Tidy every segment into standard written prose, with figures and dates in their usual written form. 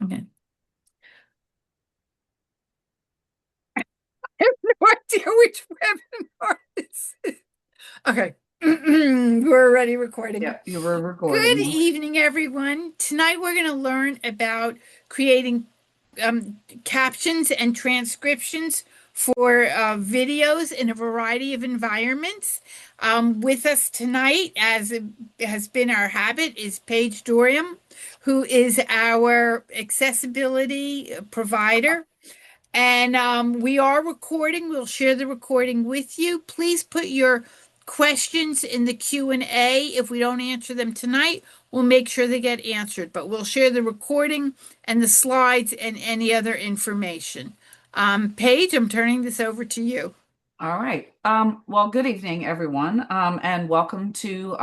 Okay. I have no idea which webinar this is. Okay. We're already recording. Yep, you were Good recording. evening, everyone. Tonight we're going to learn about creating captions and transcriptions for videos in a variety of environments. With us tonight, as it has been our habit, is Paige Dorium, who is our accessibility provider. And we are recording. We'll share the recording with you. Please put your questions in the Q&A. If we don't answer them tonight, we'll make sure they get answered. But we'll share the recording and the slides and any other information. Paige, I'm turning this over to you. All right. Well, good evening, everyone, and welcome to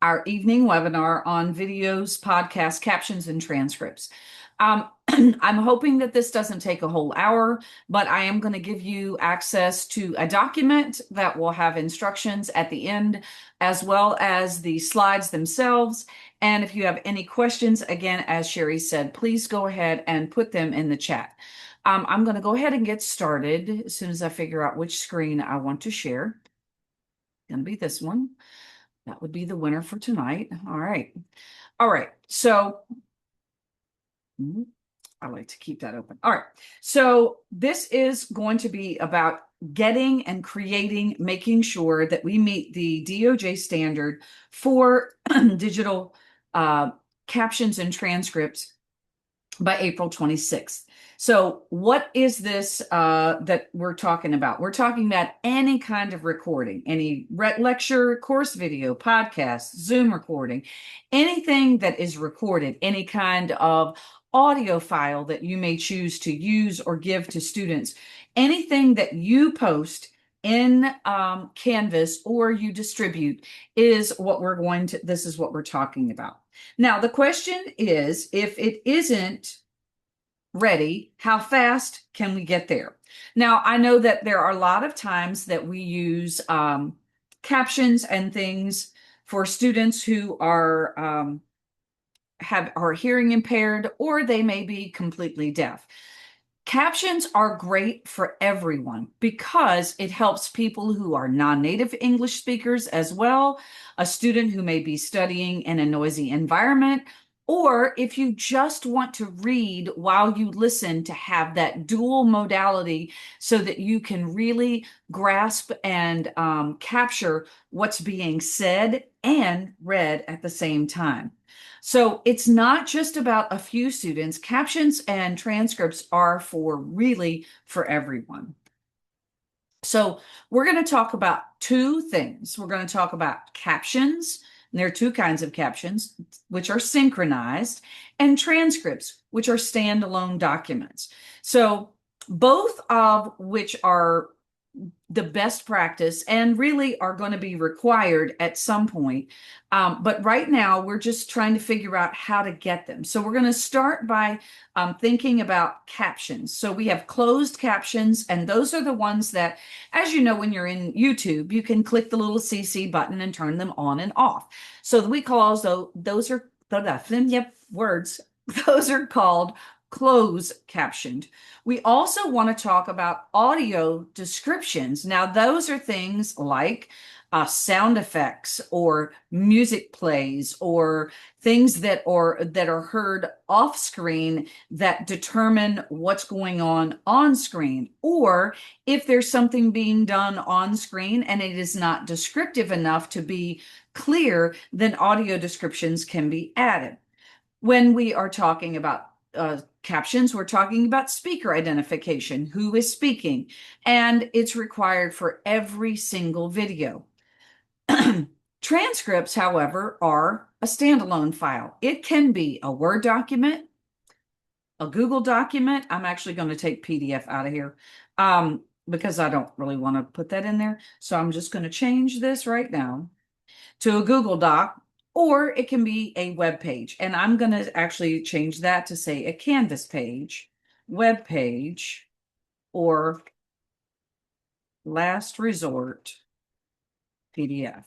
our evening webinar on videos, podcasts, captions, and transcripts. I'm hoping that this doesn't take a whole hour, but I am going to give you access to a document that will have instructions at the end, as well as the slides themselves. And if you have any questions, again, as Sherry said, please go ahead and put them in the chat. I'm going to go ahead and get started as soon as I figure out which screen I want to share. It's going to be this one. That would be the winner for tonight. All right. All right. So I like to keep that open. All right. So this is going to be about getting and creating, making sure that we meet the DOJ standard for digital captions and transcripts by April 26th. So what is this that we're talking about? We're talking about any kind of recording, any lecture, course video, podcast, Zoom recording, anything that is recorded, any kind of audio file that you may choose to use or give to students, anything that you post in Canvas or you distribute is what we're going to, this is what we're talking about. Now, the question is, if it isn't ready, how fast can we get there? Now, I know that there are a lot of times that we use captions and things for students who are hearing impaired, or they may be completely deaf. Captions are great for everyone because it helps people who are non-native English speakers as well, a student who may be studying in a noisy environment, or if you just want to read while you listen to have that dual modality so that you can really grasp and capture what's being said and read at the same time. So it's not just about a few students. Captions and transcripts are for everyone. So we're going to talk about two things. We're going to talk about captions, and there are two kinds of captions, which are synchronized, and transcripts, which are standalone documents. So both of which are the best practice and really are going to be required at some point. But right now, we're just trying to figure out how to get them. So we're going to start by thinking about captions. So we have closed captions, and those are the ones that, as you know, when you're in YouTube, you can click the little CC button and turn them on and off. So we call those are words. Those are called closed captioned. We also want to talk about audio descriptions. Now, those are things like sound effects or music plays or things that are heard off screen that determine what's going on screen. Or if there's something being done on screen and it is not descriptive enough to be clear, then audio descriptions can be added. When we are talking about captions, we're talking about speaker identification, who is speaking, and it's required for every single video. Transcripts, however, are a standalone file. It can be a Word document, a Google document. I'm actually going to take PDF out of here because I don't really want to put that in there. So I'm just going to change this right now to a Google Doc, or it can be a web page. And I'm going to actually change that to say a Canvas page, web page, or last resort PDF.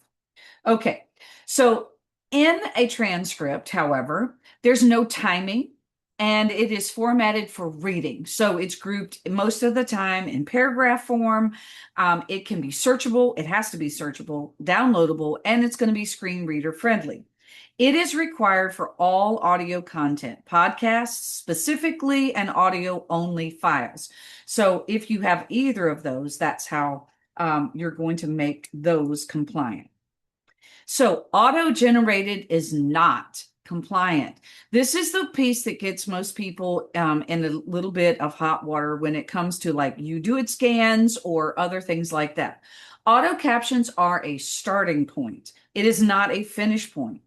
Okay, so in a transcript, however, there's no timing. and it is formatted for reading. So it's grouped most of the time in paragraph form. It can be searchable. It has to be searchable, downloadable, and it's going to be screen reader friendly. It is required for all audio content, podcasts specifically, and audio only files. So if you have either of those, that's how you're going to make those compliant. So auto-generated is not compliant. This is the piece that gets most people in a little bit of hot water when it comes to like UDOIT scans or other things like that. Auto captions are a starting point. It is not a finish point.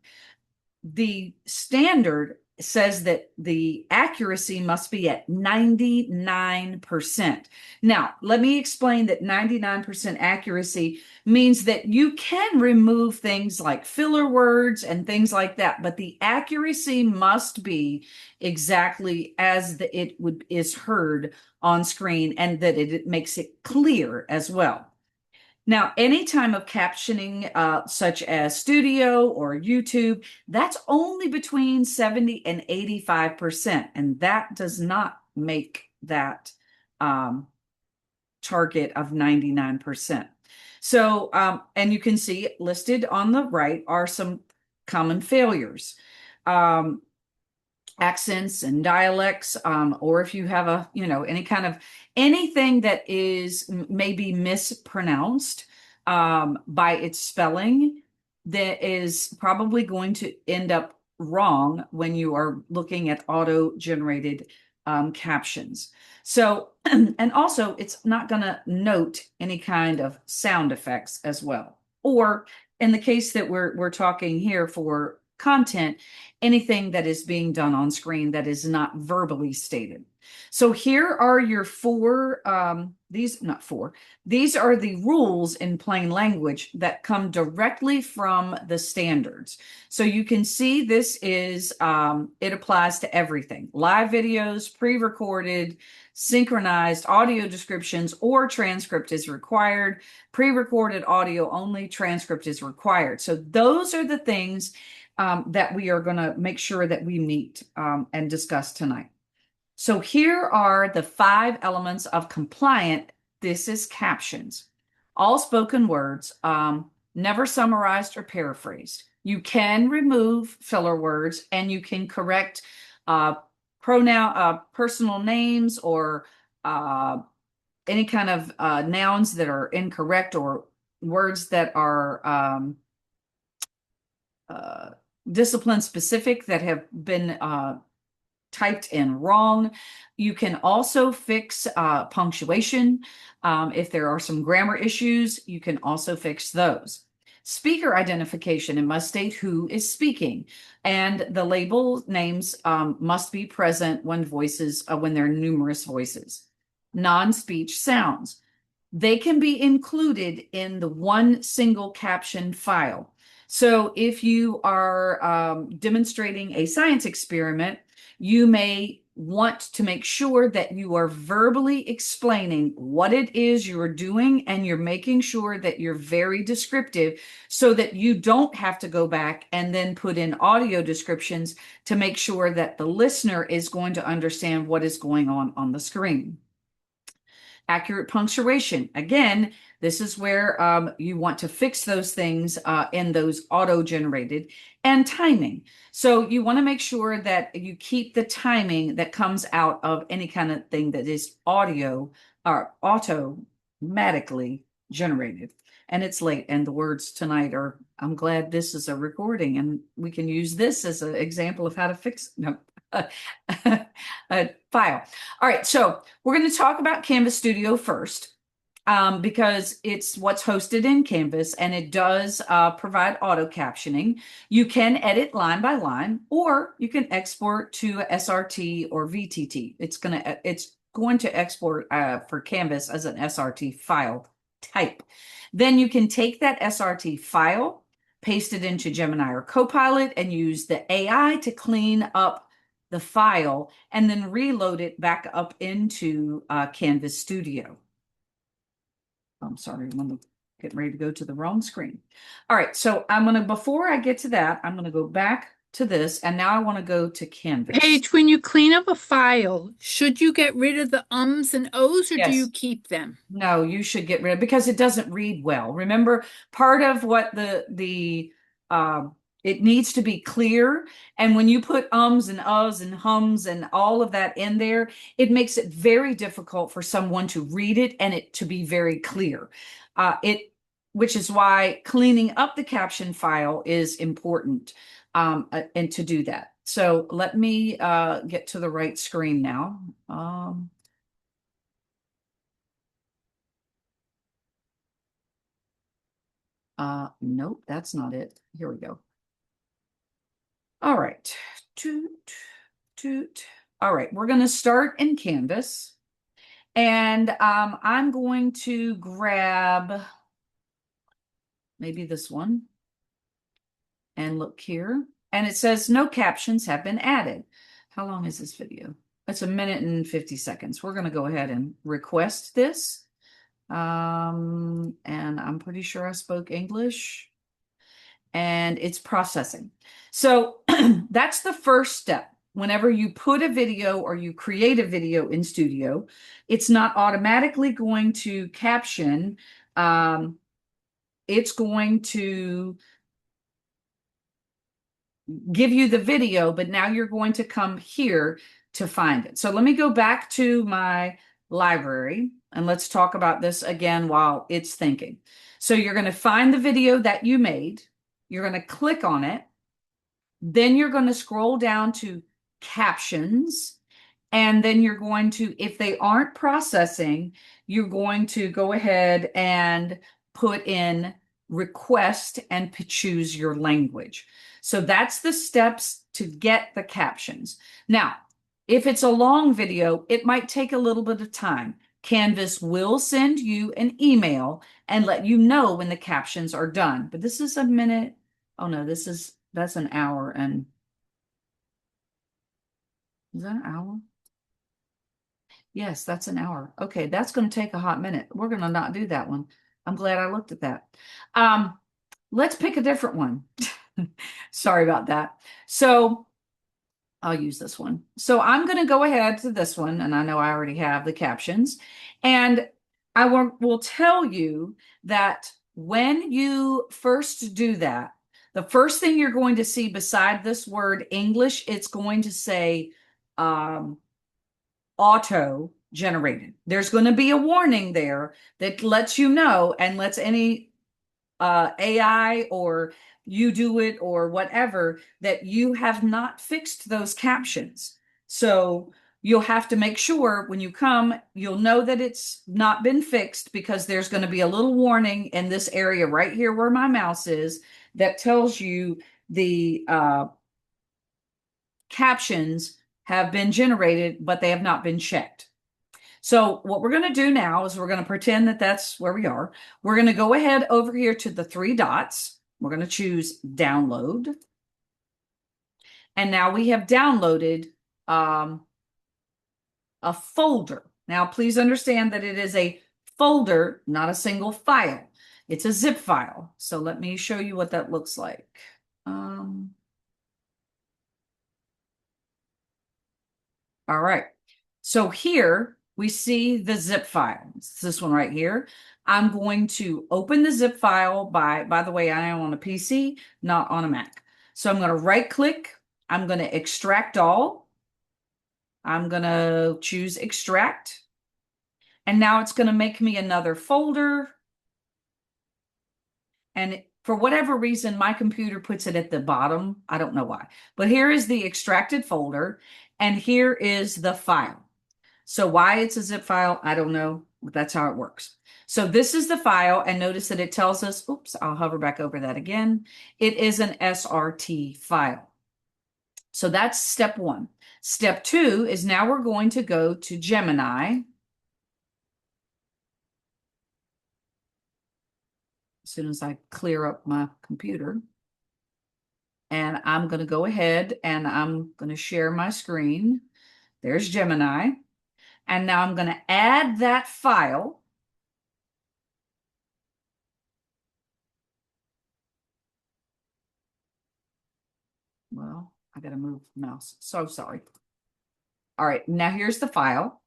The standard says that the accuracy must be at 99%. Now, let me explain that 99% accuracy means that you can remove things like filler words and things like that, but the accuracy must be exactly as it is heard on screen, and that it makes it clear as well. Now, any time of captioning, such as studio or YouTube, that's only between 70 and 85%, and that does not make that target of 99%. So, and you can see listed on the right are some common failures. Accents and dialects, or if you have any kind of anything that is maybe mispronounced by its spelling, that is probably going to end up wrong when you are looking at auto-generated captions. So, and also it's not going to note any kind of sound effects as well. Or in the case that we're talking here for content, anything that is being done on screen that is not verbally stated. So here are your these are the rules in plain language that come directly from the standards. So you can see this is, it applies to everything: live videos, pre-recorded, synchronized audio descriptions, or transcript is required. Pre-recorded audio only, transcript is required. So those are the things that we are going to make sure that we meet and discuss tonight. So here are the 5 elements of compliant. This is captions. All spoken words, never summarized or paraphrased. You can remove filler words, and you can correct personal names, or any kind of nouns that are incorrect, or words that are discipline specific that have been typed in wrong. You can also fix punctuation. If there are some grammar issues, you can also fix those. Speaker identification, it must state who is speaking, and the label names must be present when there are numerous voices. Non-speech sounds, they can be included in the one single caption file. So if you are demonstrating a science experiment, you may want to make sure that you are verbally explaining what it is you're doing, and you're making sure that you're very descriptive so that you don't have to go back and then put in audio descriptions to make sure that the listener is going to understand what is going on the screen. Accurate punctuation. Again, this is where you want to fix those things in those auto-generated. And timing. So you want to make sure that you keep the timing that comes out of any kind of thing that is audio or automatically generated. And it's late, and the words tonight are, I'm glad this is a recording and we can use this as an example of how to fix a file. All right, so we're going to talk about Canvas Studio first, because it's what's hosted in Canvas, and it does provide auto captioning. You can edit line by line, or you can export to SRT or VTT. It's going to export for Canvas as an SRT file type. Then you can take that SRT file, paste it into Gemini or Copilot, and use the AI to clean up the file, and then reload it back up into Canvas Studio. I'm sorry, I'm getting ready to go to the wrong screen. All right, so before I get to that, I'm going to go back to this, and now I want to go to Canvas. Paige, when you clean up a file, should you get rid of the ums and ohs or do you Yes. keep them? No, you should get rid of because it doesn't read well. Remember, part of what the it needs to be clear, and when you put ums and uhs and hums and all of that in there, it makes it very difficult for someone to read it and it to be very clear. It which is why cleaning up the caption file is important, and to do that. So let me get to the right screen now. Nope, that's not it. Here we go. All right. Toot, toot. All right, we're going to start in Canvas. And I'm going to grab maybe this one and look here. And it says no captions have been added. How long is this video? It's 1 minute and 50 seconds. We're going to go ahead and request this. And I'm pretty sure I spoke English. And it's processing. So that's the first step. Whenever you put a video or you create a video in Studio, it's not automatically going to caption. It's going to give you the video, but now you're going to come here to find it. So let me go back to my library and let's talk about this again while it's thinking. So you're going to find the video that you made. You're going to click on it. Then you're going to scroll down to captions. And then you're going to, if they aren't processing, you're going to go ahead and put in request and choose your language. So that's the steps to get the captions. Now, if it's a long video, it might take a little bit of time. Canvas will send you an email and let you know when the captions are done. But this is 1 minute. Oh no, that's an hour. And is that an hour? Yes, that's an hour. Okay, that's going to take a hot minute. We're going to not do that one. I'm glad I looked at that. Let's pick a different one. Sorry about that. So I'll use this one. So I'm going to go ahead to this one, and I know I already have the captions. And I will tell you that when you first do that, the first thing you're going to see beside this word English, it's going to say auto generated. There's going to be a warning there that lets you know and lets any AI or you do it or whatever that you have not fixed those captions. So you'll have to make sure when you come, you'll know that it's not been fixed because there's going to be a little warning in this area right here where my mouse is that tells you the captions have been generated, but they have not been checked. So what we're going to do now is we're going to pretend that that's where we are. We're going to go ahead over here to the 3 dots. We're going to choose download. And now we have downloaded a folder. Now, please understand that it is a folder, not a single file. It's a zip file. So let me show you what that looks like. All right. So here we see the zip file. It's this one right here. I'm going to open the zip file by the way, I am on a PC, not on a Mac. So I'm going to right click. I'm going to extract all. I'm going to choose extract. And now it's going to make me another folder. And for whatever reason, my computer puts it at the bottom. I don't know why. But here is the extracted folder. And here is the file. So why it's a zip file, I don't know. But that's how it works. So this is the file. And notice that it tells us, oops, I'll hover back over that again. It is an SRT file. So that's step 1. Step 2 is now we're going to go to Gemini. As soon as I clear up my computer. And I'm going to go ahead and I'm going to share my screen. There's Gemini. And now I'm going to add that file. Well, I got to move the mouse. So sorry. All right, now here's the file.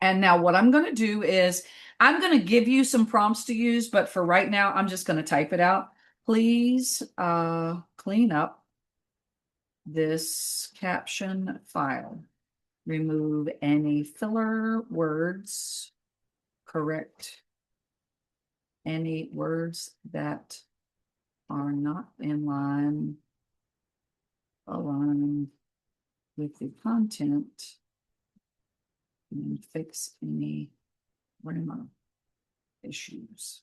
And now what I'm going to do is I'm going to give you some prompts to use, but for right now, I'm just going to type it out. Please clean up this caption file. Remove any filler words. Correct any words that are not aligned with the content, and fix any grammar issues.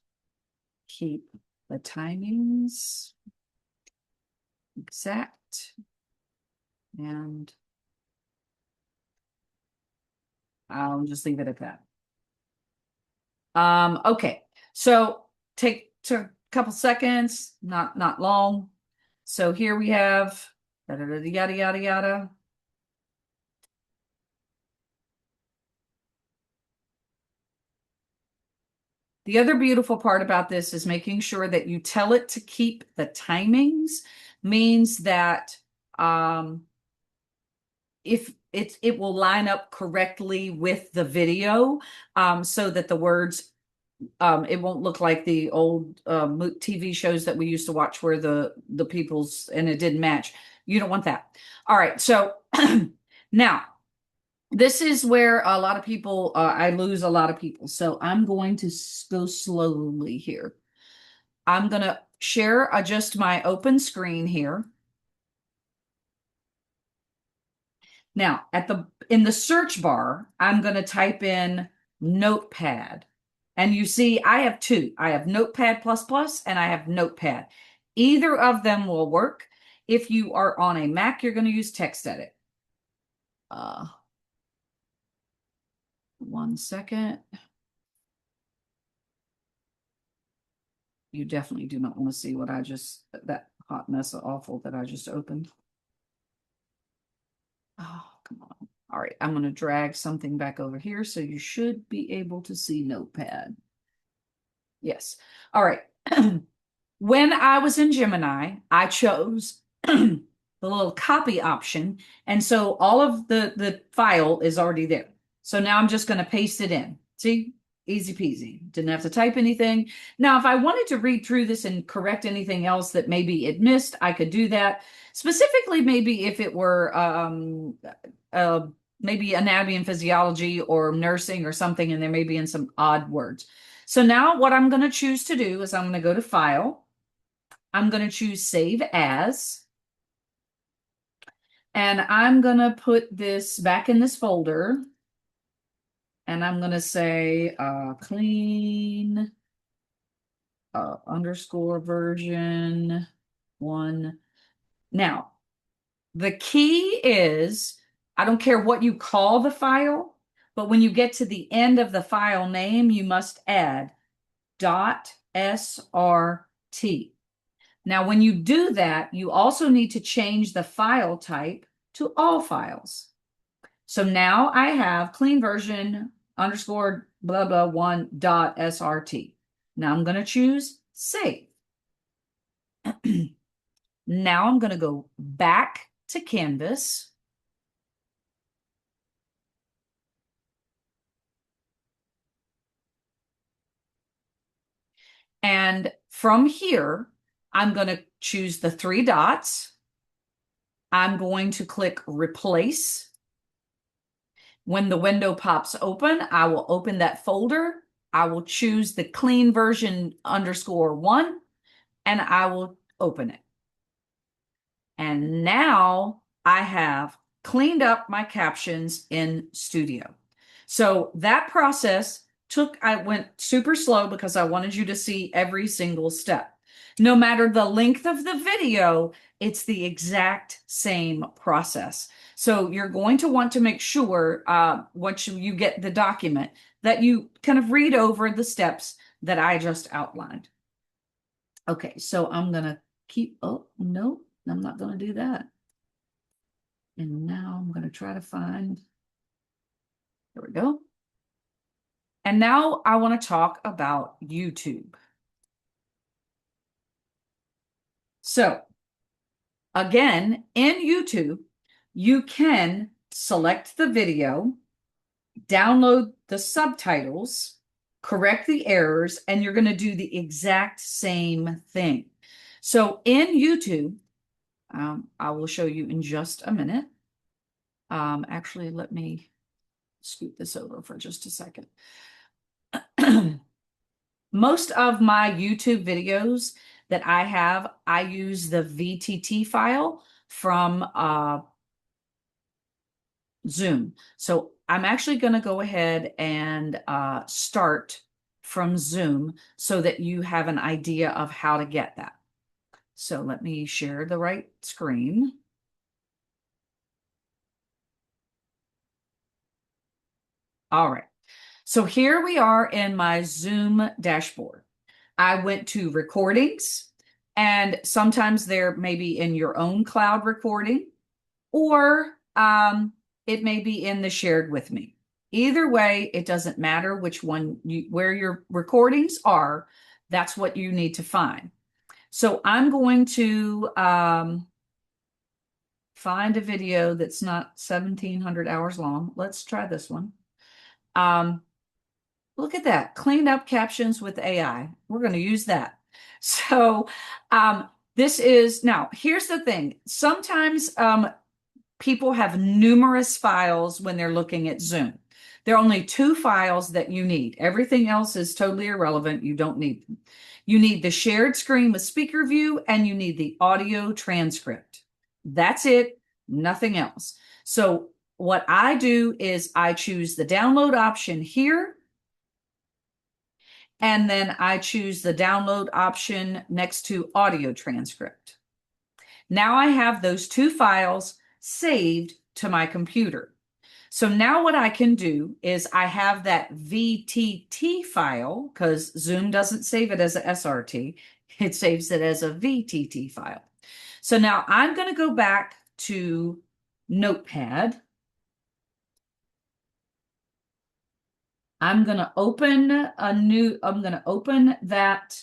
Keep the timings exact, and I'll just leave it at that. Okay, so take a couple seconds, not long. So here we have yada yada yada yada. The other beautiful part about this is making sure that you tell it to keep the timings, means that if it will line up correctly with the video, so that the words, it won't look like the old TV shows that we used to watch where the people's and it didn't match. You don't want that. All right, so now this is where a lot of people, I lose a lot of people. So I'm going to go slowly here. I'm going to share just my open screen here. Now, in the search bar, I'm going to type in Notepad. And you see, I have two. I have Notepad++ and I have Notepad. Either of them will work. If you are on a Mac, you're going to use TextEdit. 1 second. You definitely do not want to see what that hot mess of awful that I just opened. Oh, come on. All right, I'm going to drag something back over here so you should be able to see Notepad. Yes. All right. When I was in Gemini, I chose the little copy option. And so all of the file is already there. So now I'm just going to paste it in. See? Easy peasy. Didn't have to type anything. Now, if I wanted to read through this and correct anything else that maybe it missed, I could do that. Specifically, maybe if it were maybe anatomy and physiology or nursing or something, and there may be in some odd words. So now what I'm going to choose to do is I'm going to go to File. I'm going to choose Save As. And I'm going to put this back in this folder. And I'm going to say clean underscore version 1. Now, the key is, I don't care what you call the file, but when you get to the end of the file name, you must add .srt. Now, when you do that, you also need to change the file type to all files. So now I have clean version underscore blah blah 1.srt. Now I'm going to choose save. Now I'm going to go back to Canvas. And from here, I'm going to choose the 3 dots. I'm going to click Replace. When the window pops open, I will open that folder. I will choose the clean version underscore 1, and I will open it. And now I have cleaned up my captions in Studio. So that process I went super slow because I wanted you to see every single step. No matter the length of the video, it's the exact same process. So you're going to want to make sure once you get the document that you kind of read over the steps that I just outlined. Okay, so I'm going to oh, no, I'm not going to do that. And now I'm going to try to find, there we go. And now I want to talk about YouTube. So Again, in YouTube, you can select the video, download the subtitles, correct the errors, and you're going to do the exact same thing. So in YouTube, I will show you in just a minute. Actually, let me scoot this over for just a second. Most of my YouTube videos that I have, I use the VTT file from Zoom. So I'm actually going to go ahead and start from Zoom so that you have an idea of how to get that. So let me share the right screen. All right. So here we are in my Zoom dashboard. I went to recordings, and sometimes they're maybe in your own cloud recording, or it may be in the shared with me. Either way, it doesn't matter which one where your recordings are, that's what you need to find. So I'm going to find a video that's not 1,700 hours long. Let's try this one. Look at that, cleaned up captions with AI. We're going to use that. So this is, now here's the thing. Sometimes people have numerous files when they're looking at Zoom. There are only 2 files that you need. Everything else is totally irrelevant. You don't need them. You need the shared screen with speaker view, and you need the audio transcript. That's it, nothing else. So what I do is I choose the download option here, and then I choose the download option next to audio transcript. Now I have those 2 files saved to my computer. So now what I can do is I have that VTT file, because Zoom doesn't save it as a SRT, it saves it as a VTT file. So now I'm going to go back to Notepad. I'm going to open that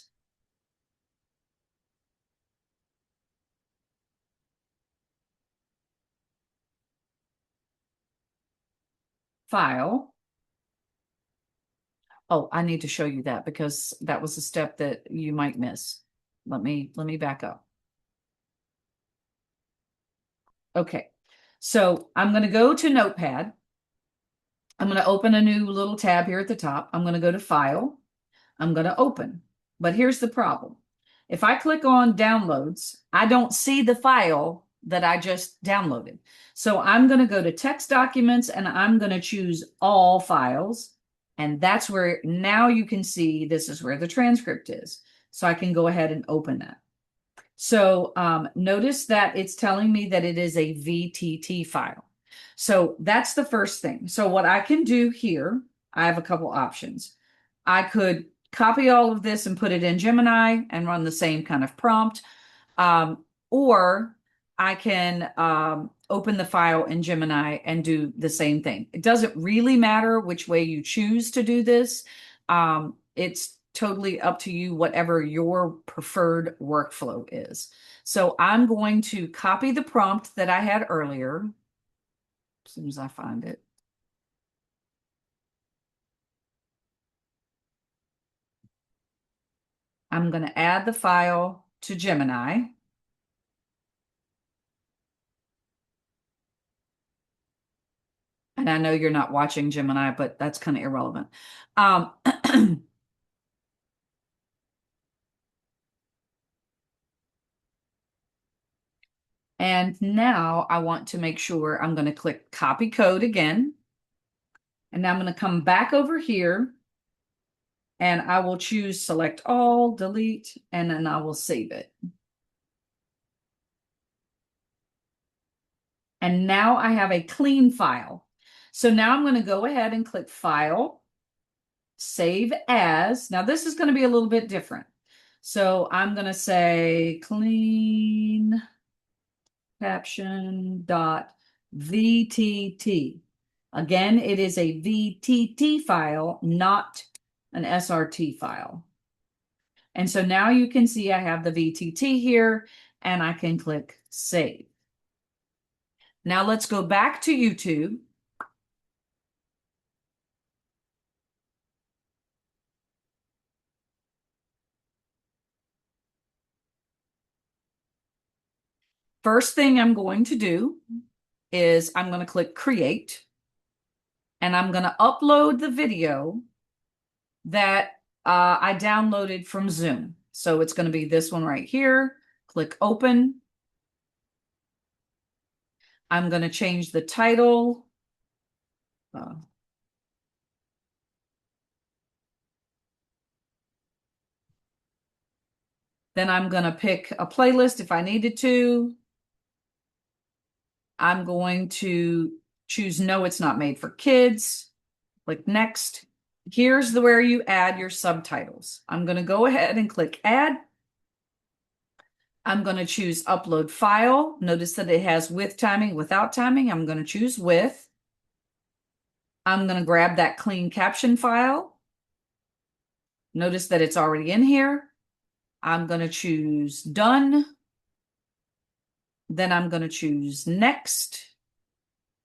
file. Oh, I need to show you that because that was a step that you might miss. Let me back up. Okay, so I'm going to go to Notepad. I'm going to open a new little tab here at the top. I'm going to go to File. I'm going to open. But here's the problem. If I click on Downloads, I don't see the file that I just downloaded. So I'm going to go to Text Documents, and I'm going to choose All Files. And that's where now you can see this is where the transcript is. So I can go ahead and open that. So notice that it's telling me that it is a VTT file. So that's the first thing. So what I can do here, I have a couple options. I could copy all of this and put it in Gemini and run the same kind of prompt. Or I can open the file in Gemini and do the same thing. It doesn't really matter which way you choose to do this. It's totally up to you, whatever your preferred workflow is. So I'm going to copy the prompt that I had earlier as soon as I find it. I'm going to add the file to Gemini. And I know you're not watching Gemini, but that's kind of irrelevant. And now I want to make sure I'm going to click copy code again. And now I'm going to come back over here and I will choose select all, delete, and then I will save it. And now I have a clean file. So now I'm going to go ahead and click File, Save As. Now this is going to be a little bit different. So I'm going to say clean caption.vtt. Again, it is a VTT file, not an SRT file. And so now you can see I have the VTT here, and I can click save. Now let's go back to YouTube. First thing I'm going to do is I'm going to click create, and I'm going to upload the video that I downloaded from Zoom. So it's going to be this one right here. Click open. I'm going to change the title. Then I'm going to pick a playlist if I needed to. I'm going to choose no, it's not made for kids. Click next. Here's where you add your subtitles. I'm going to go ahead and click add. I'm going to choose upload file. Notice that it has with timing, without timing. I'm going to choose with. I'm going to grab that clean caption file. Notice that it's already in here. I'm going to choose done. Then I'm going to choose next.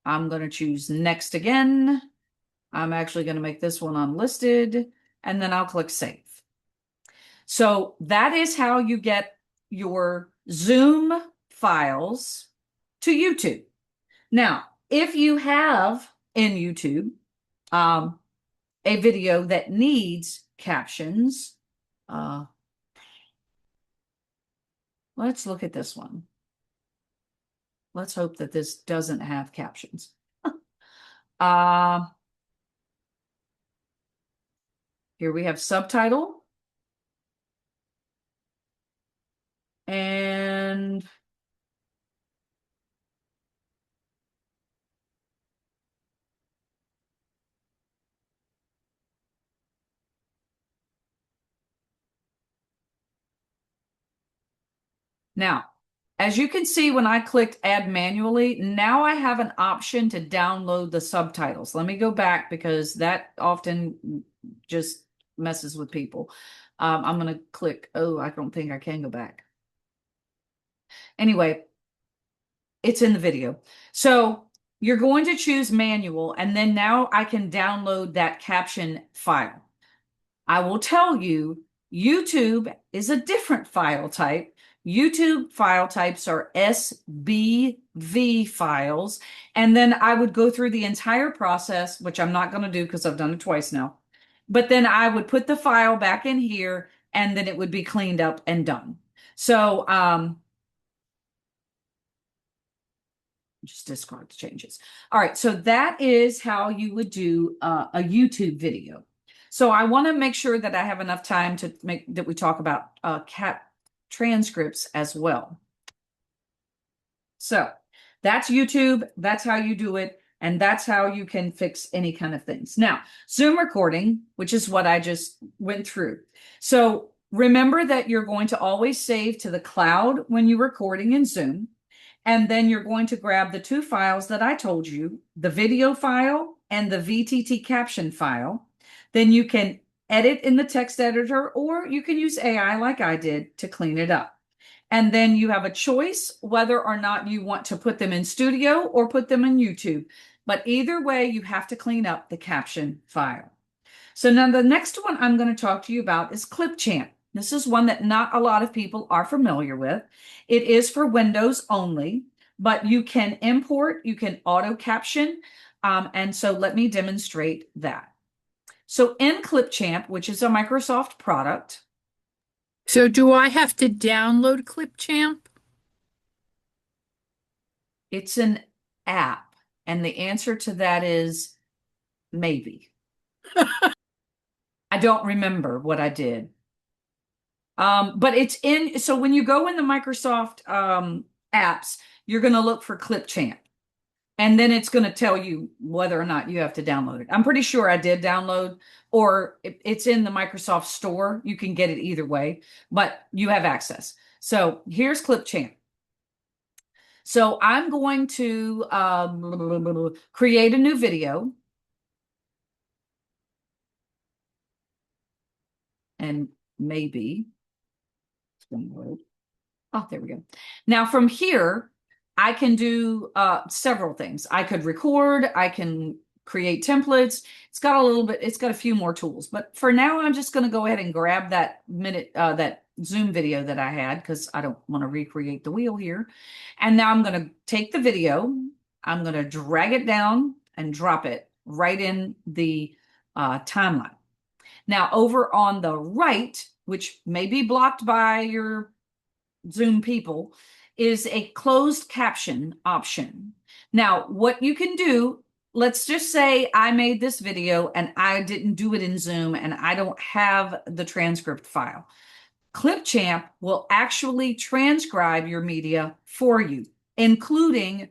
I'm going to choose next again. I'm actually going to make this one unlisted, and then I'll click save. So that is how you get your Zoom files to YouTube. Now, if you have in YouTube a video that needs captions, let's look at this one. Let's hope that this doesn't have captions. Here we have subtitle. And now, as you can see, when I clicked add manually, now I have an option to download the subtitles. Let me go back because that often just messes with people. I'm going to click, oh, I don't think I can go back. Anyway, it's in the video. So you're going to choose manual, and then now I can download that caption file. I will tell you, YouTube is a different file type. YouTube file types are SBV files. And then I would go through the entire process, which I'm not going to do because I've done it twice now. But then I would put the file back in here, and then it would be cleaned up and done. So just discard the changes. All right, so that is how you would do a YouTube video. So I want to make sure that I have enough time to make that we talk about transcripts as well. So that's YouTube. That's how you do it. And that's how you can fix any kind of things. Now, Zoom recording, which is what I just went through. So remember that you're going to always save to the cloud when you're recording in Zoom. And then you're going to grab the two files that I told you, the video file and the VTT caption file. Then you can edit in the text editor, or you can use AI like I did to clean it up. And then you have a choice whether or not you want to put them in Studio or put them in YouTube. But either way, you have to clean up the caption file. So now the next one I'm going to talk to you about is Clipchamp. This is one that not a lot of people are familiar with. It is for Windows only, but you can import, you can auto caption. And so let me demonstrate that. So in Clipchamp, which is a Microsoft product. So do I have to download Clipchamp? It's an app. And the answer to that is maybe. I don't remember what I did. But it's in, so when you go in the Microsoft apps, you're going to look for Clipchamp. And then it's going to tell you whether or not you have to download it. I'm pretty sure I did download, or it's in the Microsoft Store. You can get it either way, but you have access. So here's Clipchamp. So I'm going to create a new video. And maybe it's going to load. Oh, there we go. Now from here, I can do several things. I could record, I can create templates. It's got a few more tools, but for now, I'm just going to go ahead and grab that Zoom video that I had because I don't want to recreate the wheel here. And now I'm going to take the video, I'm going to drag it down and drop it right in the timeline. Now over on the right, which may be blocked by your Zoom people, is a closed caption option. Now, what you can do, let's just say I made this video and I didn't do it in Zoom and I don't have the transcript file. Clipchamp will actually transcribe your media for you, including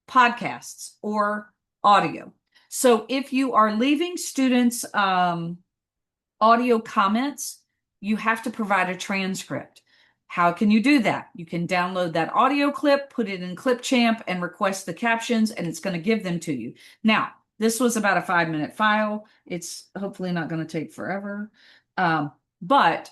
podcasts or audio. So if you are leaving students audio comments, you have to provide a transcript. How can you do that? You can download that audio clip, put it in Clipchamp, and request the captions, and it's going to give them to you. Now, this was about a 5-minute file. It's hopefully not going to take forever. But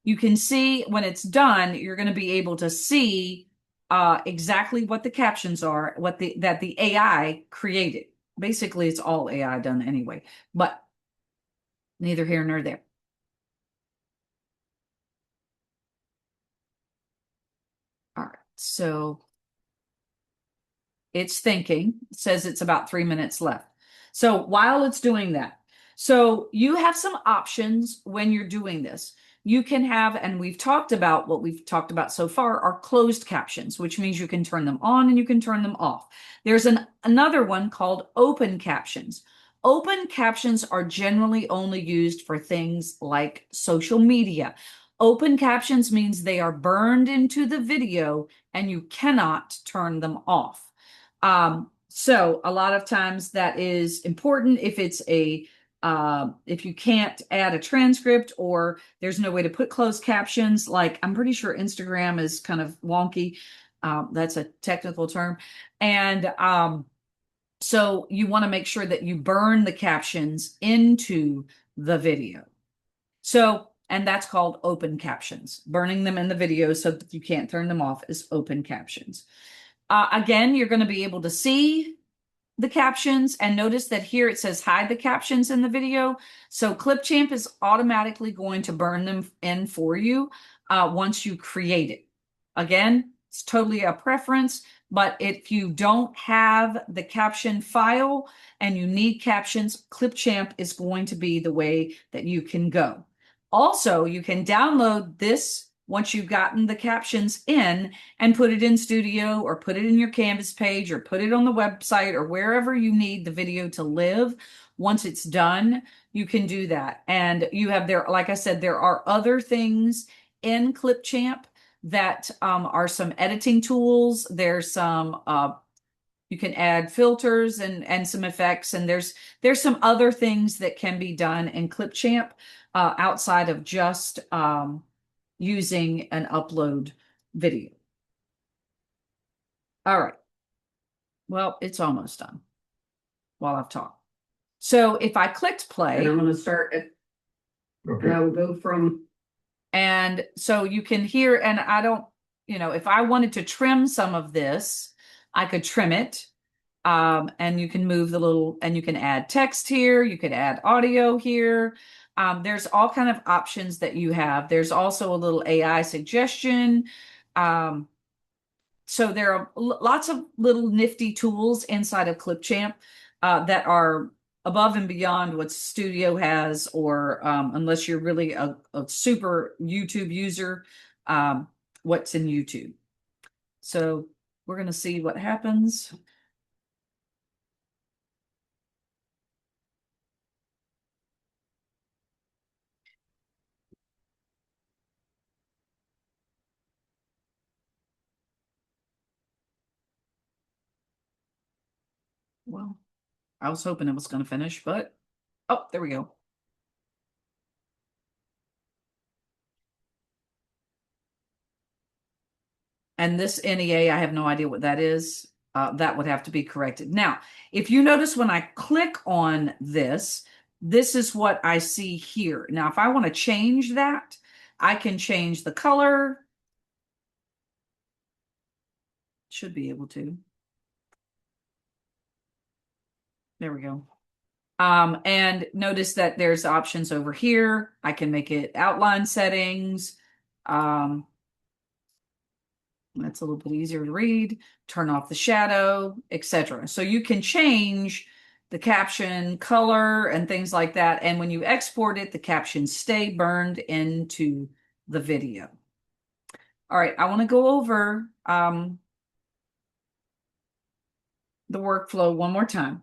you can see when it's done, you're going to be able to see exactly what the captions are, that the AI created. Basically, it's all AI done anyway, but neither here nor there. All right, so it's thinking. It says it's about 3 minutes left. So while it's doing that, so you have some options when you're doing this. You can have, and we've talked about what we've talked about so far, are closed captions, which means you can turn them on and you can turn them off. There's another one called open captions. Open captions are generally only used for things like social media. Open captions means they are burned into the video and you cannot turn them off. So a lot of times that is important if it's if you can't add a transcript or there's no way to put closed captions, like I'm pretty sure Instagram is kind of wonky. That's a technical term. And so you want to make sure that you burn the captions into the video. So, and that's called open captions. Burning them in the video so that you can't turn them off is open captions. Again, you're going to be able to see the captions, and notice that here it says hide the captions in the video. So Clipchamp is automatically going to burn them in for you once you create it. Again, it's totally a preference, but if you don't have the caption file and you need captions, Clipchamp is going to be the way that you can go. Also, you can download this once you've gotten the captions in and put it in Studio or put it in your Canvas page or put it on the website or wherever you need the video to live. Once it's done, you can do that. And you have there, like I said, there are other things in Clipchamp that are some editing tools. There's some you can add filters and some effects, and there's some other things that can be done in Clipchamp outside of just using an upload video. All right. Well, it's almost done while I've talked. So if I clicked play, And I'm going to start at, Okay. I will go from, and so you can hear, and I don't, if I wanted to trim some of this, I could trim it. And you can move the little, and you can add text here. You could add audio here. There's all kind of options that you have. There's also a little AI suggestion. So there are lots of little nifty tools inside of Clipchamp that are above and beyond what Studio has, or unless you're really a super YouTube user, what's in YouTube. So we're going to see what happens. Well, I was hoping it was going to finish, but oh, there we go. And this NEA, I have no idea what that is. That would have to be corrected. Now, if you notice when I click on this, this is what I see here. Now, if I want to change that, I can change the color. Should be able to. There we go. And notice that there's options over here. I can make it outline settings. That's a little bit easier to read. Turn off the shadow, etc. So you can change the caption color and things like that. And when you export it, the captions stay burned into the video. All right, I want to go over the workflow one more time.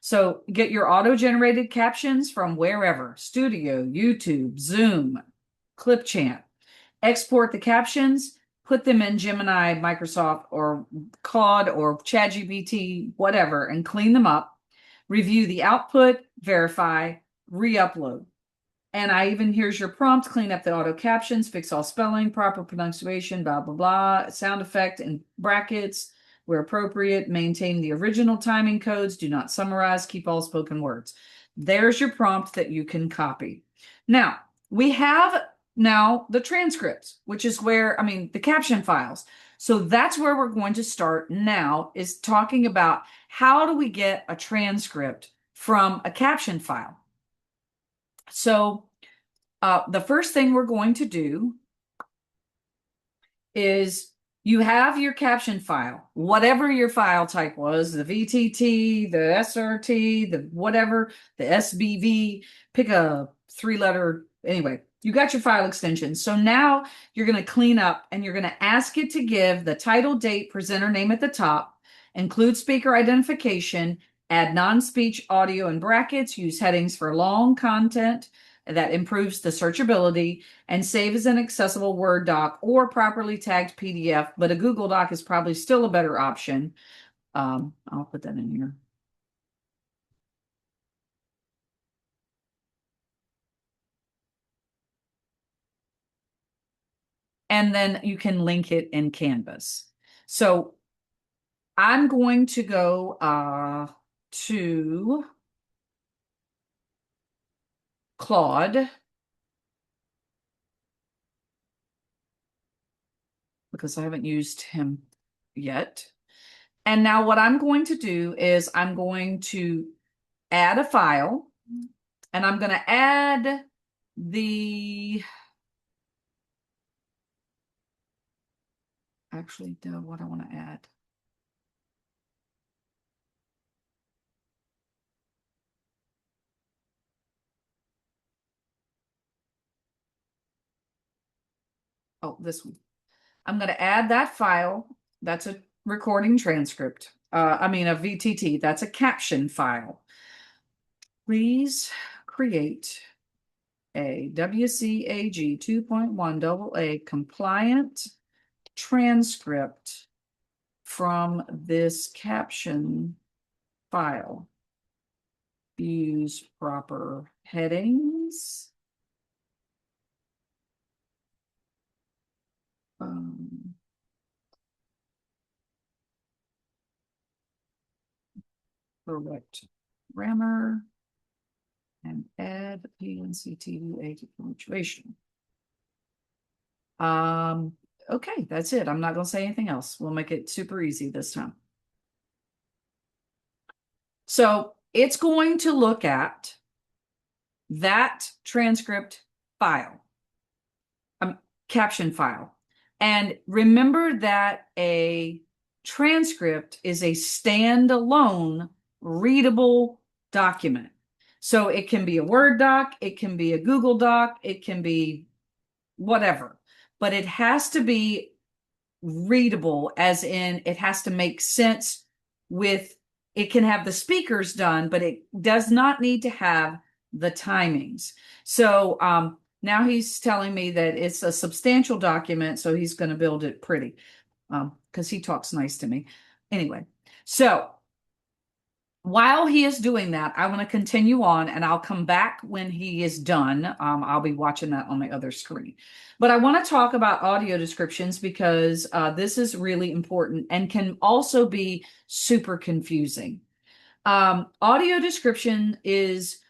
So get your auto-generated captions from wherever, Studio, YouTube, Zoom, Clipchamp. Export the captions, put them in Gemini, Microsoft, or Claude, or ChatGPT, whatever, and clean them up. Review the output, verify, re-upload. And here's your prompt: clean up the auto captions, fix all spelling, proper pronunciation, blah, blah, blah, sound effect in brackets where appropriate, maintain the original timing codes, do not summarize, keep all spoken words. There's your prompt that you can copy. Now, we have the transcripts, which is where, the caption files. So that's where we're going to start now, is talking about how do we get a transcript from a caption file. So the first thing we're going to do is, you have your caption file, whatever your file type was, the VTT, the SRT, the whatever, the SBV, pick a 3-letter, anyway, you got your file extension. So now you're going to clean up and you're going to ask it to give the title, date, presenter name at the top, include speaker identification, add non-speech audio in brackets, use headings for long content that improves the searchability, and save as an accessible Word doc or properly tagged PDF, but a Google Doc is probably still a better option. I'll put that in here. And then you can link it in Canvas. So I'm going to go to Claude, because I haven't used him yet. And now what I'm going to do is I'm going to add a file, and I'm going to add what I want to add. Oh, this one. I'm going to add that file. That's a recording transcript. A VTT. That's a caption file. Please create a WCAG 2.1 AA compliant transcript from this caption file. Use proper headings. Correct grammar, and add PNCTUA to punctuation. Okay, that's it. I'm not going to say anything else. We'll make it super easy this time. So it's going to look at that transcript file, caption file. And remember that a transcript is a standalone readable document. So it can be a Word doc, it can be a Google Doc, it can be whatever, but it has to be readable, as in it has to make sense with, it can have the speakers done, but it does not need to have the timings. So now he's telling me that it's a substantial document, so he's going to build it pretty, because he talks nice to me. Anyway, so while he is doing that, I want to continue on, and I'll come back when he is done. I'll be watching that on my other screen. But I want to talk about audio descriptions, because this is really important and can also be super confusing. Audio description is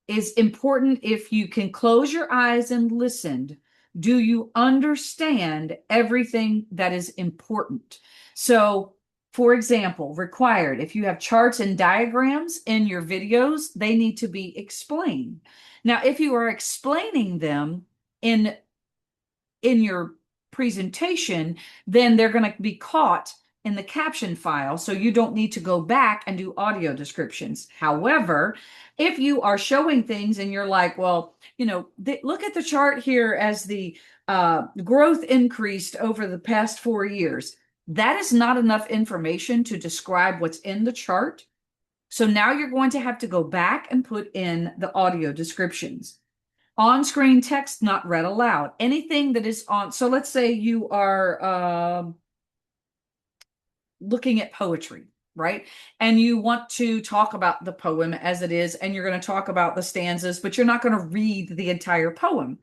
important if you can close your eyes and listen Do you understand everything that is important? So, for example, required, if you have charts and diagrams in your videos, they need to be explained. Now, if you are explaining them in your presentation, then they're going to be caught in the caption file. So you don't need to go back and do audio descriptions. However, if you are showing things and you're like, well, look at the chart here as the growth increased over the past 4 years. That is not enough information to describe what's in the chart. So now you're going to have to go back and put in the audio descriptions. On-screen text not read aloud. Anything that is on, so let's say you are looking at poetry, right? And you want to talk about the poem as it is, and you're going to talk about the stanzas, but you're not going to read the entire poem.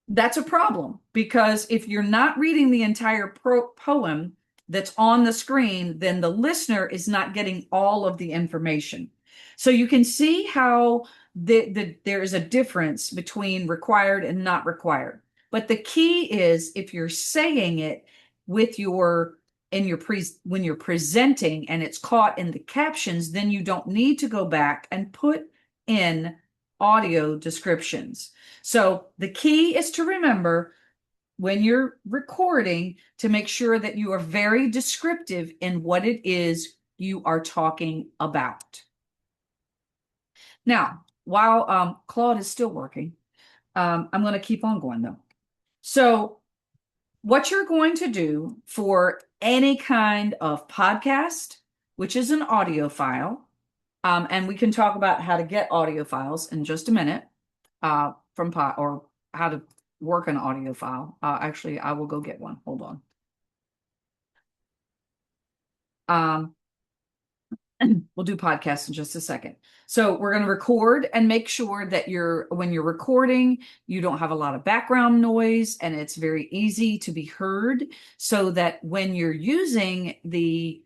That's a problem, because if you're not reading the entire poem that's on the screen, then the listener is not getting all of the information. So you can see how there is a difference between required and not required. But the key is, if you're saying it with when you're presenting and it's caught in the captions, then you don't need to go back and put in audio descriptions. So the key is to remember, when you're recording, to make sure that you are very descriptive in what it is you are talking about. Now, while Claude is still working, I'm going to keep on going though. So what you're going to do for any kind of podcast, which is an audio file, and we can talk about how to get audio files in just a minute, or how to work an audio file. Actually, I will go get one. Hold on. We'll do podcasts in just a second. So we're going to record and make sure that when you're recording, you don't have a lot of background noise and it's very easy to be heard, so that when you're using the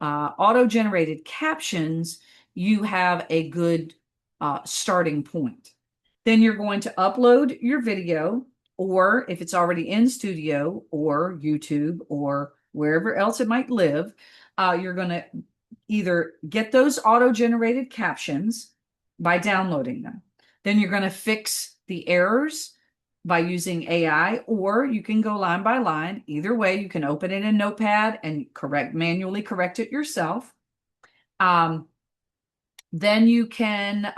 auto-generated captions, you have a good starting point. Then you're going to upload your video, or if it's already in Studio or YouTube or wherever else it might live, you're going to either get those auto-generated captions by downloading them. Then you're going to fix the errors by using AI, or you can go line by line. Either way, you can open it in Notepad and manually correct it yourself. Then you can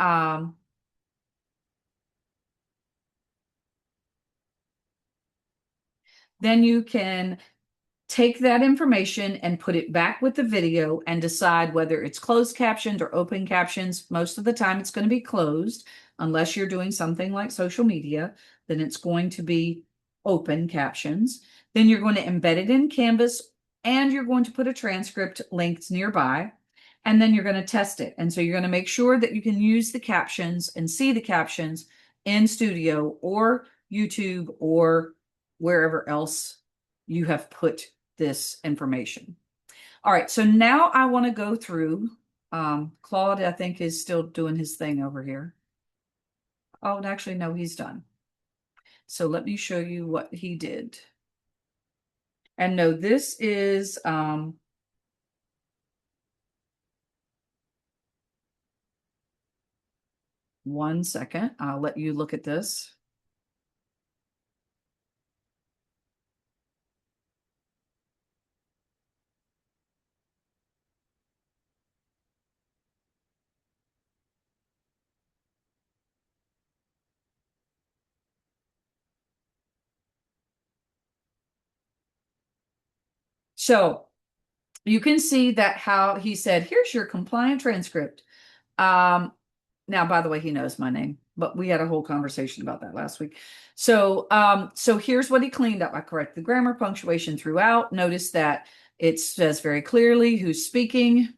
take that information and put it back with the video and decide whether it's closed captions or open captions. Most of the time it's going to be closed, unless you're doing something like social media, then it's going to be open captions. Then you're going to embed it in Canvas, and you're going to put a transcript linked nearby, and then you're going to test it. And so you're going to make sure that you can use the captions and see the captions in Studio or YouTube or wherever else you have put this information. All right, so now I want to go through, Claude, I think, is still doing his thing over here. Oh, and actually, no, he's done. So let me show you what he did. And no, this is, 1 second. I'll let you look at this. So you can see that how he said, here's your compliant transcript. Now, by the way, he knows my name, but we had a whole conversation about that last week. So, so here's what he cleaned up. I corrected the grammar, punctuation throughout. Notice that it says very clearly who's speaking.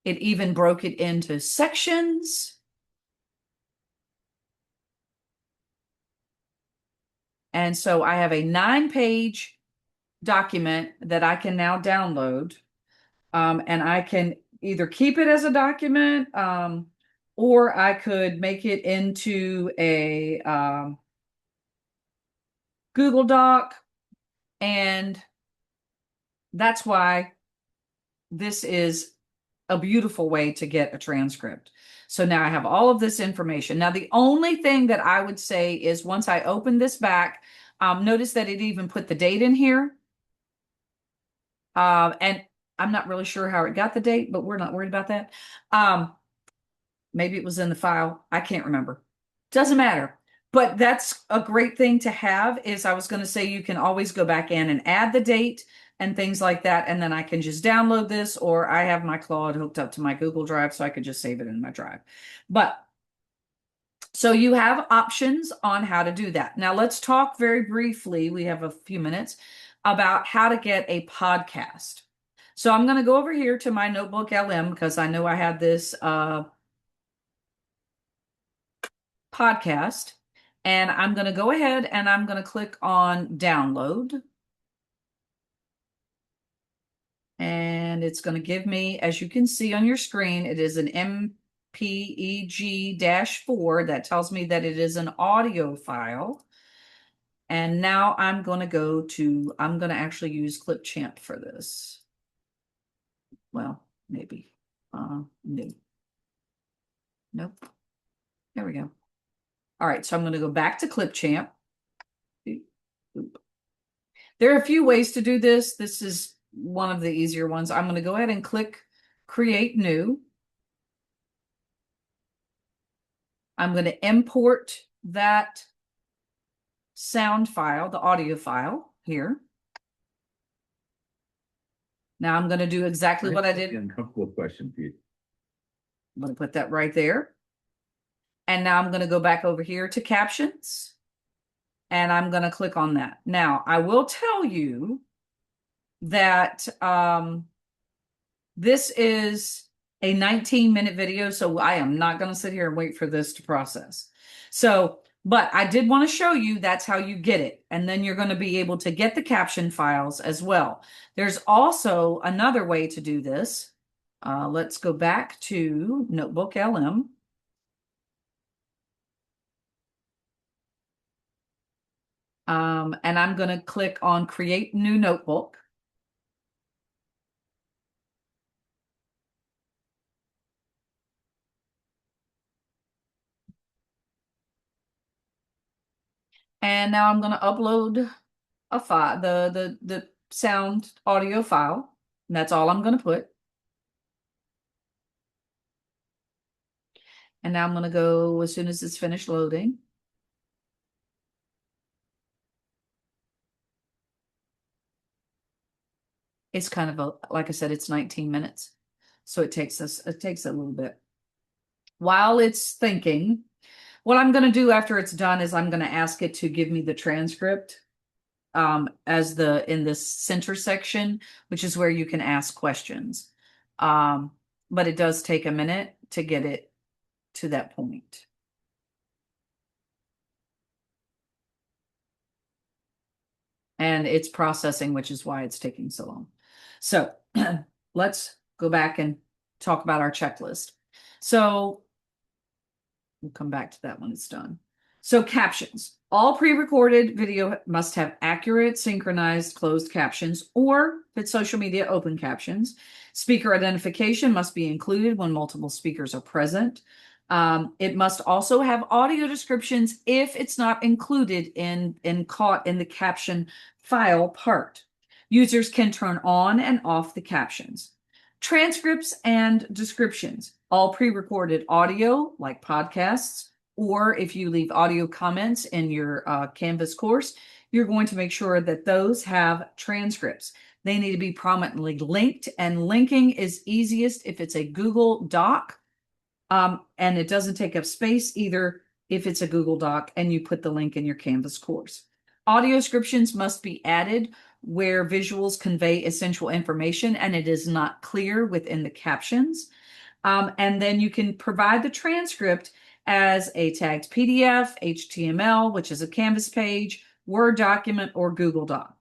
It even broke it into sections. And so I have a 9-page document that I can now download. And I can either keep it as a document, or I could make it into a Google Doc, and that's why this is a beautiful way to get a transcript. So now I have all of this information. Now, the only thing that I would say is once I open this back, notice that it even put the date in here. And I'm not really sure how it got the date, but we're not worried about that. Maybe it was in the file. I can't remember. Doesn't matter. But that's a great thing to have is I was going to say you can always go back in and add the date and things like that. And then I can just download this, or I have my Claude hooked up to my Google Drive, so I could just save it in my drive. But so you have options on how to do that. Now let's talk very briefly. We have a few minutes about how to get a podcast. So I'm going to go over here to my Notebook LM because I know I had this podcast, and I'm going to go ahead and I'm going to click on download. And it's going to give me, as you can see on your screen, it is an MPEG-4 that tells me that it is an audio file. And now I'm going to I'm going to actually use Clipchamp for this. Well, maybe. No. Nope. There we go. All right, so I'm going to go back to Clipchamp. There are a few ways to do this. This is one of the easier ones. I'm going to go ahead and click Create New. I'm going to import that sound file, the audio file here. Now I'm going to do exactly what I did. An uncomfortable question for you. I'm going to put that right there. And now I'm going to go back over here to Captions. And I'm going to click on that. Now, I will tell you that this is a 19-minute video, so I am not going to sit here and wait for this to process. So, but I did want to show you that's how you get it. And then you're going to be able to get the caption files as well. There's also another way to do this. Let's go back to Notebook LM. And I'm going to click on Create New Notebook. And now I'm going to upload a file, the sound audio file. And that's all I'm going to put. And now I'm going to go as soon as it's finished loading. It's kind of a, like I said, it's 19 minutes. So it takes a little bit. While it's thinking, what I'm going to do after it's done is I'm going to ask it to give me the transcript as in this center section, which is where you can ask questions. But it does take a minute to get it to that point. And it's processing, which is why it's taking so long. So let's go back and talk about our checklist. So we'll come back to that when it's done. So captions. All pre-recorded video must have accurate, synchronized, closed captions, or if it's social media, open captions. Speaker identification must be included when multiple speakers are present. It must also have audio descriptions if it's not included caught in the caption file part. Users can turn on and off the captions. Transcripts and descriptions. All pre-recorded audio, like podcasts, or if you leave audio comments in your Canvas course, you're going to make sure that those have transcripts. They need to be prominently linked, and linking is easiest if it's a Google Doc, and it doesn't take up space either if it's a Google Doc and you put the link in your Canvas course. Audio descriptions must be added where visuals convey essential information and it is not clear within the captions. And then you can provide the transcript as a tagged PDF, HTML, which is a Canvas page, Word document, or Google Doc.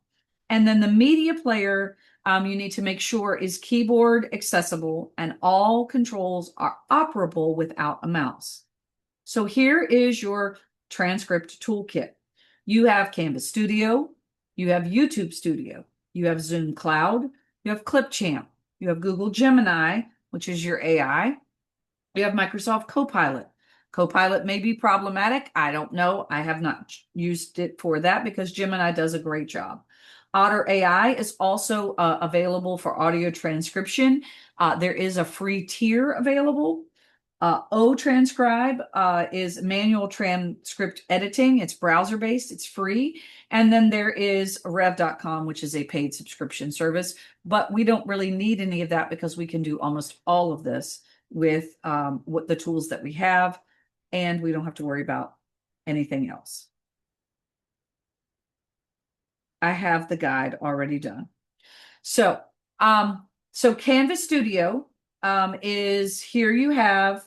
And then the media player, you need to make sure is keyboard accessible and all controls are operable without a mouse. So here is your transcript toolkit. You have Canvas Studio, you have YouTube Studio, you have Zoom Cloud, you have Clipchamp, you have Google Gemini, which is your AI. You have Microsoft Copilot. Copilot may be problematic. I don't know. I have not used it for that because Gemini does a great job. Otter AI is also available for audio transcription. There is a free tier available. O-Transcribe is manual transcript editing. It's browser-based. It's free. And then there is rev.com, which is a paid subscription service. But we don't really need any of that because we can do almost all of this with what the tools that we have, and we don't have to worry about anything else. I have the guide already done. So Canvas Studio is here. You have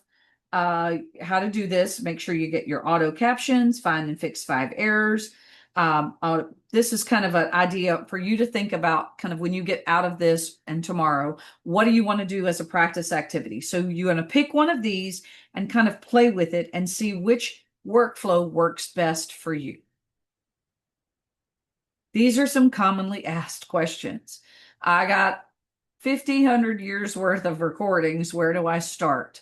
how to do this. Make sure you get your auto captions, find and fix 5 errors. This is kind of an idea for you to think about kind of when you get out of this and tomorrow, what do you want to do as a practice activity? So you're going to pick one of these and kind of play with it and see which workflow works best for you. These are some commonly asked questions. I got 1,500 years worth of recordings. Where do I start?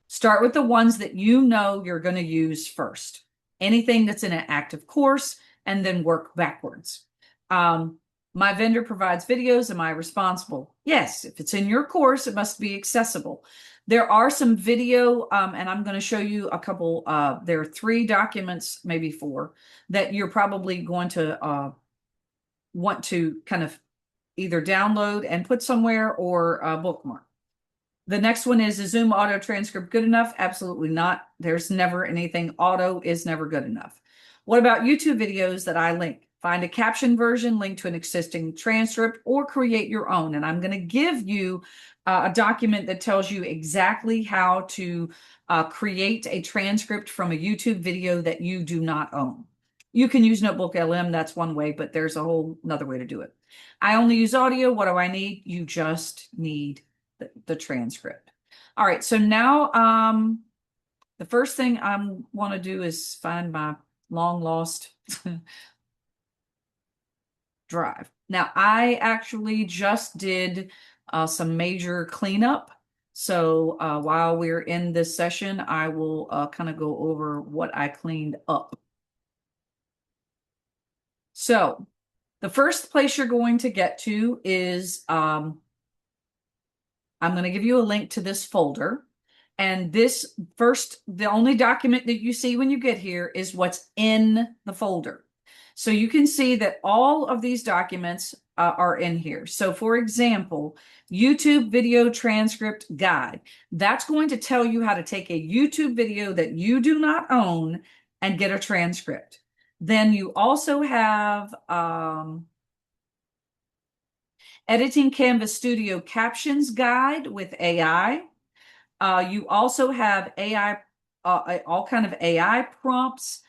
Start with the ones that you know you're going to use first. Anything that's in an active course, and then work backwards. My vendor provides videos. Am I responsible? Yes. If it's in your course, it must be accessible. There are some video, and I'm going to show you a couple. There are 3 documents, maybe 4, that you're probably going to want to kind of either download and put somewhere or bookmark. The next one is Zoom auto transcript good enough? Absolutely not. There's never anything. Auto is never good enough. What about YouTube videos that I link? Find a caption version, link to an existing transcript, or create your own. And I'm going to give you a document that tells you exactly how to create a transcript from a YouTube video that you do not own. You can use Notebook LM. That's one way, but there's a whole another way to do it. I only use audio. What do I need? You just need the transcript. All right, so now the first thing I want to do is find my long lost drive. Now, I actually just did some major cleanup. So while we're in this session, I will kind of go over what I cleaned up. So the first place you're going to get to is I'm going to give you a link to this folder. And this first, the only document that you see when you get here is what's in the folder. So you can see that all of these documents are in here. So for example, YouTube video transcript guide. That's going to tell you how to take a YouTube video that you do not own and get a transcript. Then you also have Editing Canvas Studio Captions Guide with AI. You also have AI, all kind of AI prompts.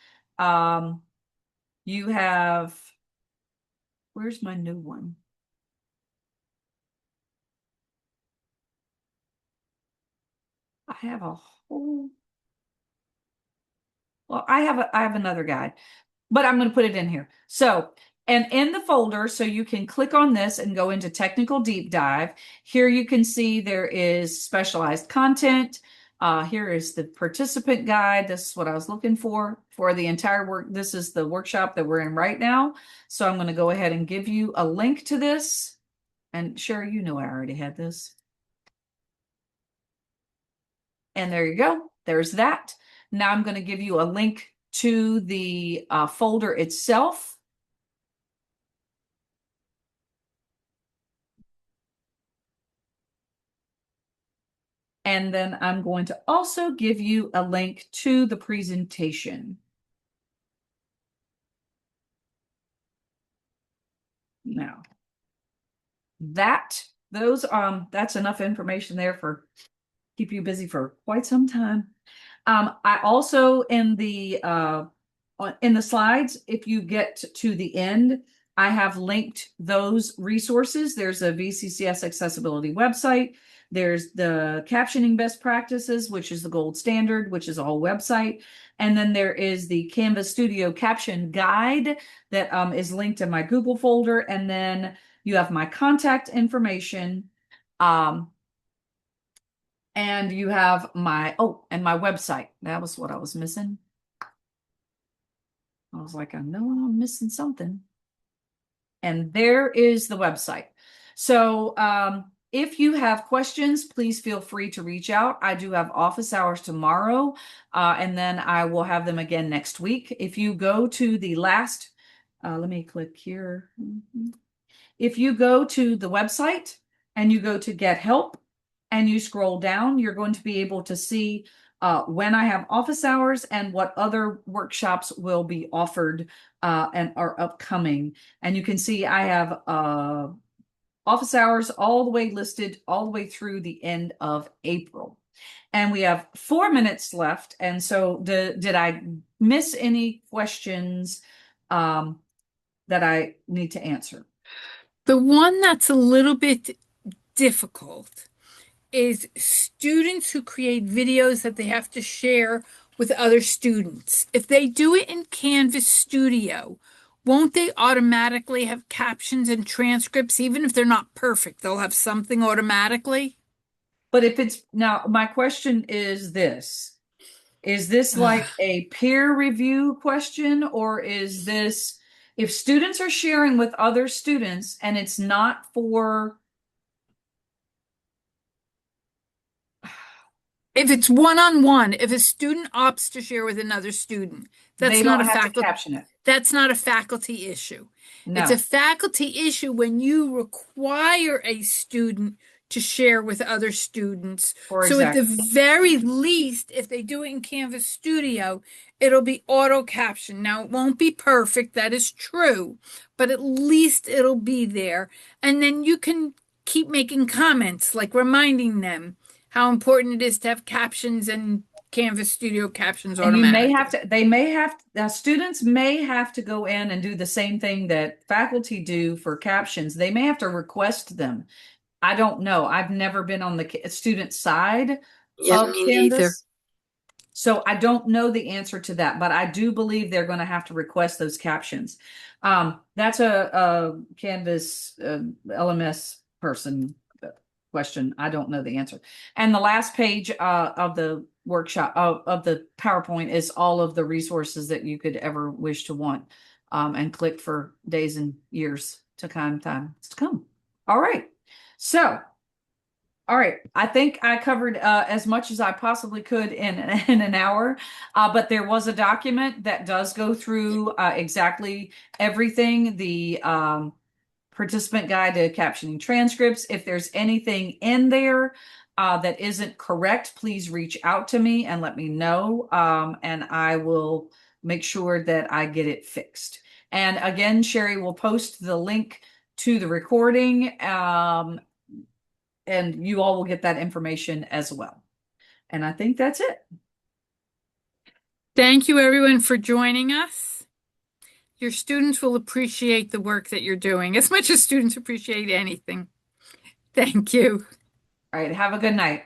You have, where's my new one? I have a whole, well, I have another guide, but I'm going to put it in here. So, and in the folder, so you can click on this and go into technical deep dive. Here you can see there is specialized content. Here is the participant guide. This is what I was looking for the entire work. This is the workshop that we're in right now. So I'm going to go ahead and give you a link to this. And Sherry, you know I already had this. And there you go. There's that. Now I'm going to give you a link to the folder itself. And then I'm going to also give you a link to the presentation. Now, that's enough information there for keep you busy for quite some time. I also in the slides, if you get to the end, I have linked those resources. There's a VCCS accessibility website. There's the captioning best practices, which is the gold standard, which is all website. And then there is the Canvas Studio caption guide that is linked in my Google folder. And then you have my contact information. And you have and my website. That was what I was missing. I was like, I know I'm missing something. And there is the website. So if you have questions, please feel free to reach out. I do have office hours tomorrow, and then I will have them again next week. If you go to the last, let me click here. If you go to the website and you go to get help and you scroll down, you're going to be able to see when I have office hours and what other workshops will be offered and are upcoming. And you can see I have office hours all the way listed all the way through the end of April. And we have 4 minutes left. And so did I miss any questions that I need to answer? The one that's a little bit difficult is students who create videos that they have to share with other students. If they do it in Canvas Studio, won't they automatically have captions and transcripts, even if they're not perfect? They'll have something automatically? But if it's now, my question is this: is this like a peer review question, or is this if students are sharing with other students and it's not for If it's one-on-one, if a student opts to share with another student, they that's not a don't have to faculty caption it? that's not a faculty issue. It's a No, faculty issue when you require a student to share with other students. for So at the exactly. very least, if they do it in Canvas Studio, it'll be auto captioned. Now it won't be perfect, that is true, but at least it'll be there. And then you can keep making comments, like reminding them how important it is to have captions and Canvas Studio captions And you may have automatically. to, they may have, students may have to go in and do the same thing that faculty do for captions. They may have to request them. I don't know. I've never been on the student side Yeah, of me neither. Canvas. So I don't know the answer to that, but I do believe they're going to have to request those captions. That's a Canvas LMS person question. I don't know the answer. And the last page of the workshop of the PowerPoint is all of the resources that you could ever wish to want, and click for days and years to come. Time to come. All right. So. All right, I think I covered as much as I possibly could in an hour, but there was a document that does go through exactly everything, the participant guide to captioning transcripts. If there's anything in there that isn't correct, please reach out to me and let me know, and I will make sure that I get it fixed. And again, Sherry will post the link to the recording, and you all will get that information as well. And I think that's it. Thank you, everyone, for joining us. Your students will appreciate the work that you're doing as much as students appreciate anything. Thank you. All right, have a good night.